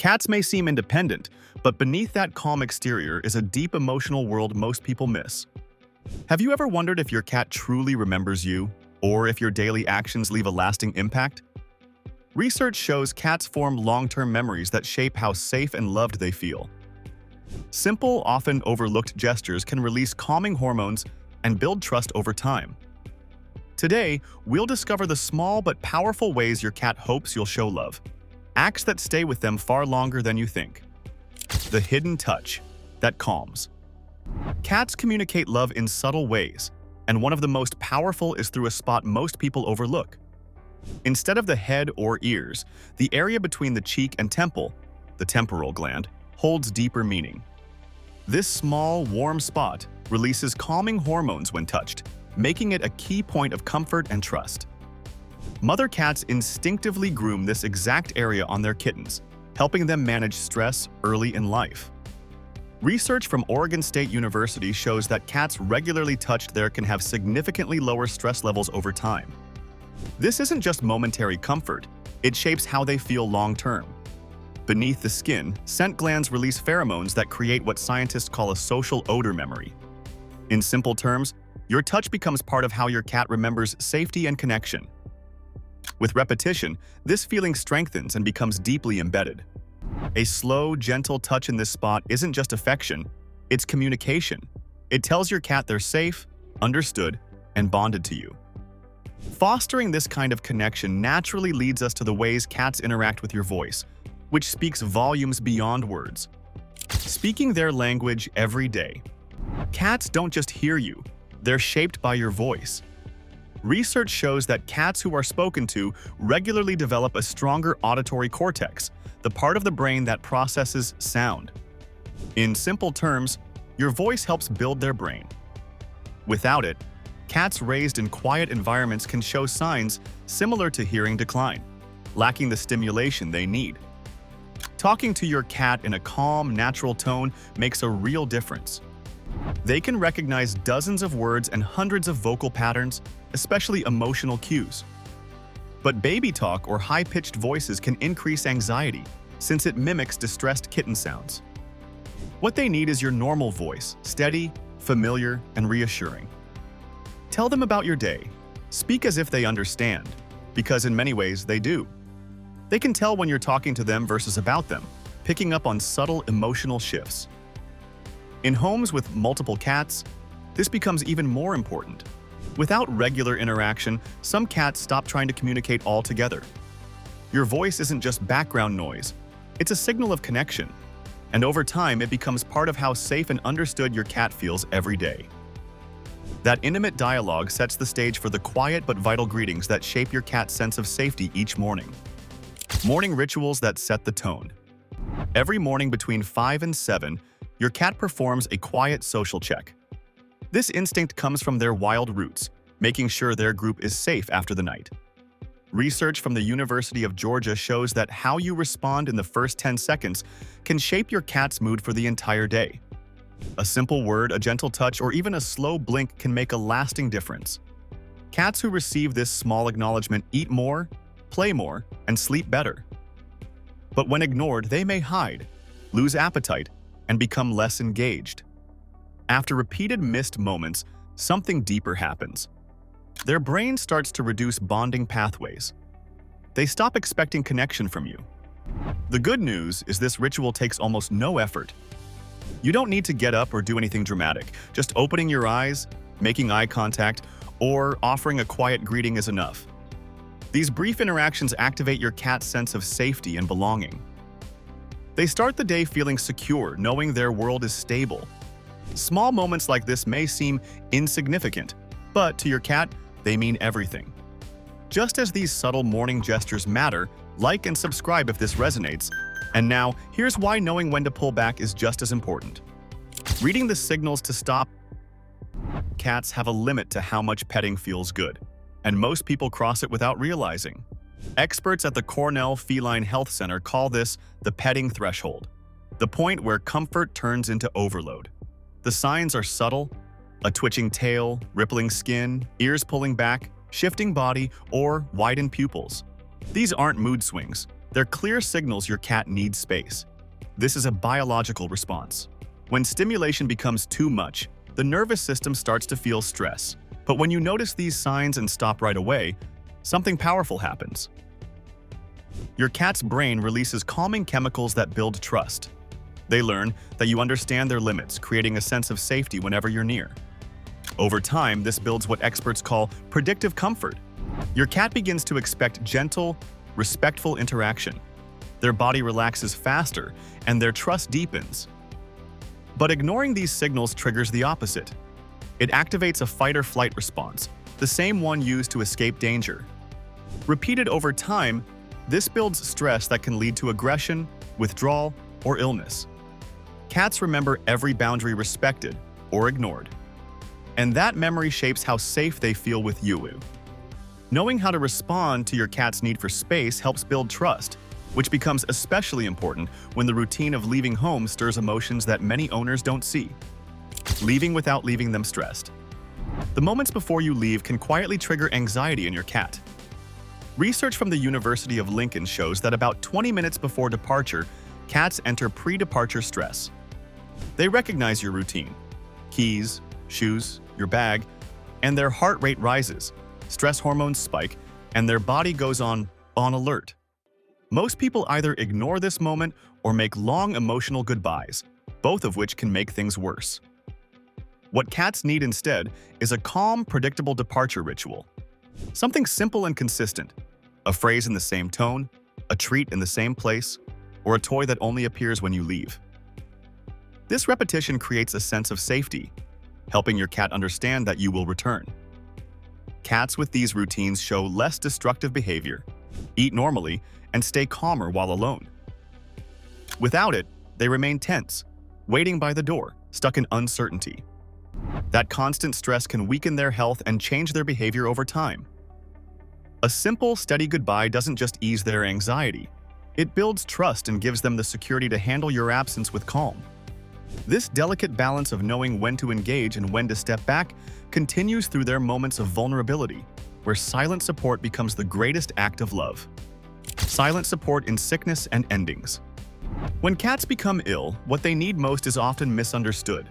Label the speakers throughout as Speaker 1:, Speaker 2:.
Speaker 1: Cats may seem independent, but beneath that calm exterior is a deep emotional world most people miss. Have you ever wondered if your cat truly remembers you, or if your daily actions leave a lasting impact? Research shows cats form long-term memories that shape how safe and loved they feel. Simple, often overlooked gestures can release calming hormones and build trust over time. Today, we'll discover the small but powerful ways your cat hopes you'll show love. Acts that stay with them far longer than you think. The hidden touch that calms. Cats communicate love in subtle ways, and one of the most powerful is through a spot most people overlook. Instead of the head or ears, the area between the cheek and temple, the temporal gland, holds deeper meaning. This small, warm spot releases calming hormones when touched, making it a key point of comfort and trust. Mother cats instinctively groom this exact area on their kittens, helping them manage stress early in life. Research from Oregon State University shows that cats regularly touched there can have significantly lower stress levels over time. This isn't just momentary comfort, it shapes how they feel long-term. Beneath the skin, scent glands release pheromones that create what scientists call a social odor memory. In simple terms, your touch becomes part of how your cat remembers safety and connection. With repetition, this feeling strengthens and becomes deeply embedded. A slow, gentle touch in this spot isn't just affection, it's communication. It tells your cat they're safe, understood, and bonded to you. Fostering this kind of connection naturally leads us to the ways cats interact with your voice, which speaks volumes beyond words. Speaking their language every day. Cats don't just hear you, they're shaped by your voice. Research shows that cats who are spoken to regularly develop a stronger auditory cortex, the part of the brain that processes sound. In simple terms, your voice helps build their brain. Without it, cats raised in quiet environments can show signs similar to hearing decline, lacking the stimulation they need. Talking to your cat in a calm, natural tone makes a real difference. They can recognize dozens of words and hundreds of vocal patterns, especially emotional cues. But baby talk or high-pitched voices can increase anxiety, since it mimics distressed kitten sounds. What they need is your normal voice, steady, familiar, and reassuring. Tell them about your day. Speak as if they understand, because in many ways they do. They can tell when you're talking to them versus about them, picking up on subtle emotional shifts. In homes with multiple cats, this becomes even more important. Without regular interaction, some cats stop trying to communicate altogether. Your voice isn't just background noise, it's a signal of connection. And over time, it becomes part of how safe and understood your cat feels every day. That intimate dialogue sets the stage for the quiet but vital greetings that shape your cat's sense of safety each morning. Morning rituals that set the tone. Every morning between 5 and 7, your cat performs a quiet social check. This instinct comes from their wild roots, making sure their group is safe after the night. Research from the University of Georgia shows that how you respond in the first 10 seconds can shape your cat's mood for the entire day. A simple word, a gentle touch, or even a slow blink can make a lasting difference. Cats who receive this small acknowledgement eat more, play more, and sleep better. But when ignored, they may hide, lose appetite, and become less engaged. After repeated missed moments, something deeper happens. Their brain starts to reduce bonding pathways. They stop expecting connection from you. The good news is this ritual takes almost no effort. You don't need to get up or do anything dramatic. Just opening your eyes, making eye contact, or offering a quiet greeting is enough. These brief interactions activate your cat's sense of safety and belonging. They start the day feeling secure, knowing their world is stable. Small moments like this may seem insignificant, but to your cat, they mean everything. Just as these subtle morning gestures matter, like and subscribe if this resonates. And now, here's why knowing when to pull back is just as important. Reading the signals to stop. Cats have a limit to how much petting feels good, and most people cross it without realizing. Experts at the Cornell Feline Health Center call this the petting threshold, the point where comfort turns into overload. The signs are subtle: a twitching tail, rippling skin, ears pulling back, shifting body, or widened pupils. These aren't mood swings. They're clear signals your cat needs space. This is a biological response. When stimulation becomes too much, the nervous system starts to feel stress. But when you notice these signs and stop right away, something powerful happens. Your cat's brain releases calming chemicals that build trust. They learn that you understand their limits, creating a sense of safety whenever you're near. Over time, this builds what experts call predictive comfort. Your cat begins to expect gentle, respectful interaction. Their body relaxes faster, and their trust deepens. But ignoring these signals triggers the opposite. It activates a fight-or-flight response, the same one used to escape danger. Repeated over time, this builds stress that can lead to aggression, withdrawal, or illness. Cats remember every boundary respected or ignored. And that memory shapes how safe they feel with you. Knowing how to respond to your cat's need for space helps build trust, which becomes especially important when the routine of leaving home stirs emotions that many owners don't see. Leaving without leaving them stressed. The moments before you leave can quietly trigger anxiety in your cat. Research from the University of Lincoln shows that about 20 minutes before departure, cats enter pre-departure stress. They recognize your routine, keys, shoes, your bag, and their heart rate rises, stress hormones spike, and their body goes on alert. Most people either ignore this moment or make long emotional goodbyes, both of which can make things worse. What cats need instead is a calm, predictable departure ritual. Something simple and consistent, a phrase in the same tone, a treat in the same place, or a toy that only appears when you leave. This repetition creates a sense of safety, helping your cat understand that you will return. Cats with these routines show less destructive behavior, eat normally, and stay calmer while alone. Without it, they remain tense, waiting by the door, stuck in uncertainty. That constant stress can weaken their health and change their behavior over time. A simple, steady goodbye doesn't just ease their anxiety. It builds trust and gives them the security to handle your absence with calm. This delicate balance of knowing when to engage and when to step back continues through their moments of vulnerability, where silent support becomes the greatest act of love. Silent support in sickness and endings. When cats become ill, what they need most is often misunderstood.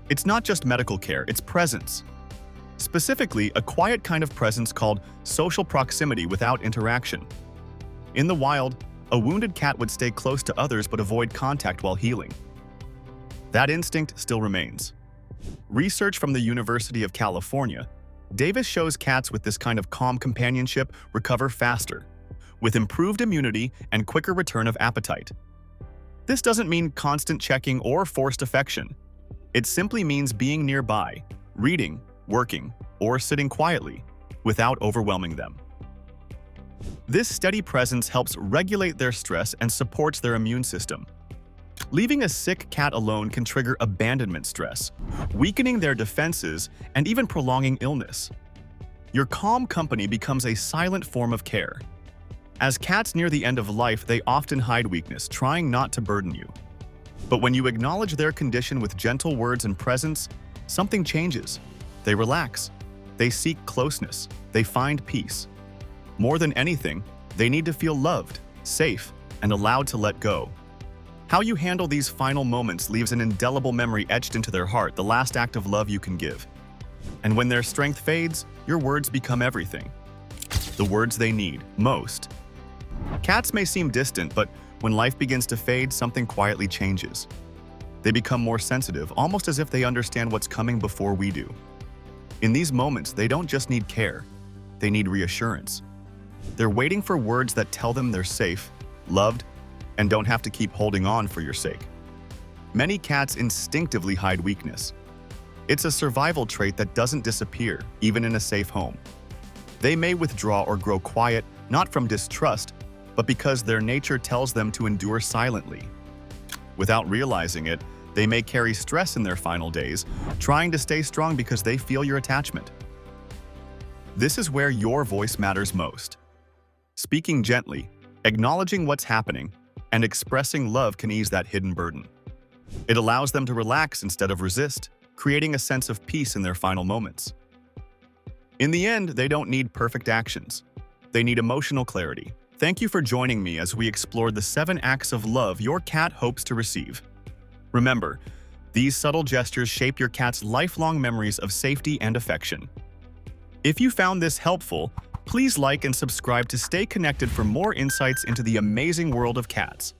Speaker 1: It's not just medical care, it's presence. Specifically, a quiet kind of presence called social proximity without interaction. In the wild, a wounded cat would stay close to others but avoid contact while healing. That instinct still remains. Research from the University of California, Davis shows cats with this kind of calm companionship recover faster, with improved immunity and quicker return of appetite. This doesn't mean constant checking or forced affection. It simply means being nearby, reading, working, or sitting quietly, without overwhelming them. This steady presence helps regulate their stress and supports their immune system. Leaving a sick cat alone can trigger abandonment stress, weakening their defenses and even prolonging illness. Your calm company becomes a silent form of care. As cats near the end of life, they often hide weakness, trying not to burden you. But when you acknowledge their condition with gentle words and presence, something changes. They relax. They seek closeness. They find peace. More than anything, they need to feel loved, safe, and allowed to let go. How you handle these final moments leaves an indelible memory etched into their heart, the last act of love you can give. And when their strength fades, your words become everything. The words they need most. Cats may seem distant, but when life begins to fade, something quietly changes. They become more sensitive, almost as if they understand what's coming before we do. In these moments, they don't just need care, they need reassurance. They're waiting for words that tell them they're safe, loved, and don't have to keep holding on for your sake. Many cats instinctively hide weakness. It's a survival trait that doesn't disappear, even in a safe home. They may withdraw or grow quiet, not from distrust, but because their nature tells them to endure silently. Without realizing it, they may carry stress in their final days, trying to stay strong because they feel your attachment. This is where your voice matters most. Speaking gently, acknowledging what's happening, and expressing love can ease that hidden burden. It allows them to relax instead of resist, creating a sense of peace in their final moments. In the end, they don't need perfect actions. They need emotional clarity, Thank you for joining me as we explore the 7 acts of love your cat hopes to receive. Remember, these subtle gestures shape your cat's lifelong memories of safety and affection. If you found this helpful, please like and subscribe to stay connected for more insights into the amazing world of cats.